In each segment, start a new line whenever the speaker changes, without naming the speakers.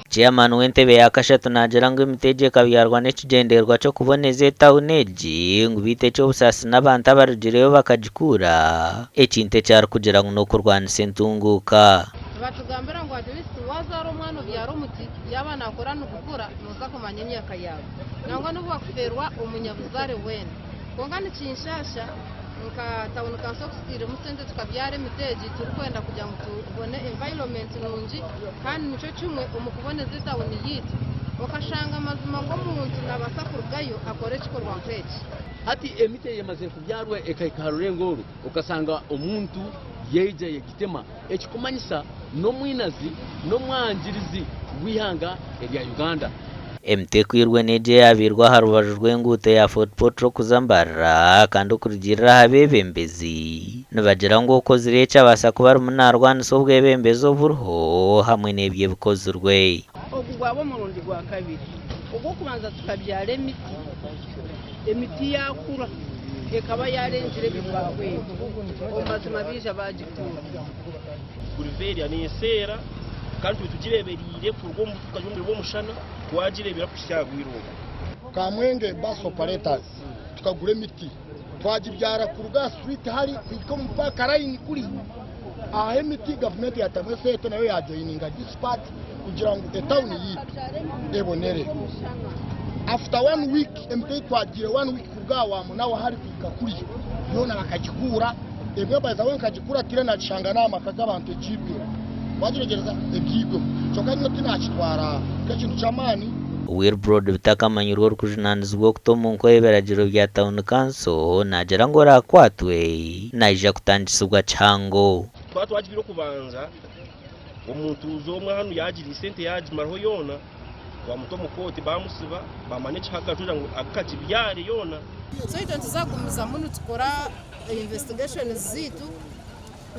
chairman w'entebe ya kashatu nagira ngo imitegeko byarwa n'ikigenderwa cyo kuboneza etawuneji ngo bite cyo busasi n'abantu abarugireyo bakagikura ekinte cyari kugira ngo no kurwanisa entunguka
batugambira ngo ati wazaro umwana byaro muti yabana akorana gukura nuza kumanya imyaka yawe nangwa n'ubu bakuferwa umunyabuzare wene kongana kinshasha tabona kansokustire mutende tukabyare miteji turikwenda kugira ngo tubone environment nungi kandi nico cyumwe umukuboneza etawuni yitu wakashanga amazima ngo muntu nabasakurugayo akore kikorwa kweki
hati emite yamaze kubyarwa ekaikarure ngoro ukasanga omuntu yeje yegitema ekikumanyisa no mwinazi no mwanjirizi wihanga erya Uganda
MT kwirwe neje yabirwa harubaju rw'engute ya Fort Portal kuzambara kandi kurigirira habebembezi nabagira ngo uko zirecha basa kuba rumunarwana sobwebembezo buruho hamwe nebye bikozurwe
ogwabo murundi gwa kabiri ubwo kubanza tukabyara emiti yakura ekaba yarenjire bibwawe omazima bija bagitura
kuriveri anesera kandi tugireberire kurwo mukanyumwe bo mushana twagirebera kushagwiruka
Kamwenge bus operators tukagura emiti twagibyara ku Ruga street hari kwiko mpaka line kuri emiti government yatamwe sete nayo yajoininga dispatch kugira ngo etawuni yi ebonere after 1 week emiti twagire 1 week kugawa munawo hari kwika kuri yona bakagikura ebwe baza wenkagikura tire na changa nama kagabantu jibi wajiregereza egigo chokani no tinachitwara kekintu chamani
Wilbrod bitakamanyirwa kujinanizwa kutomu nko eberagiro bya Town Council nagira ngo rakwatwe naija kutangisubwa chango
twatwagibiro kubanza omuntu uzomwe hano yagira sente yagimaraho yona wa mutomo koti bamusiba bamane chaka tuja ngo akajibyare yona
so ito tuzagumiza muno tukora investigation zitu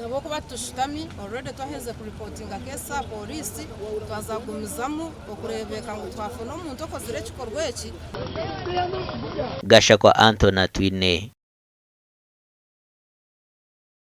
nabo kuba tushitami already twaheze ku reporting akesa police twazagumizamo okurebeka ngo twafona umuntu okozire kikorweki
Gasha kwa Anthony Twine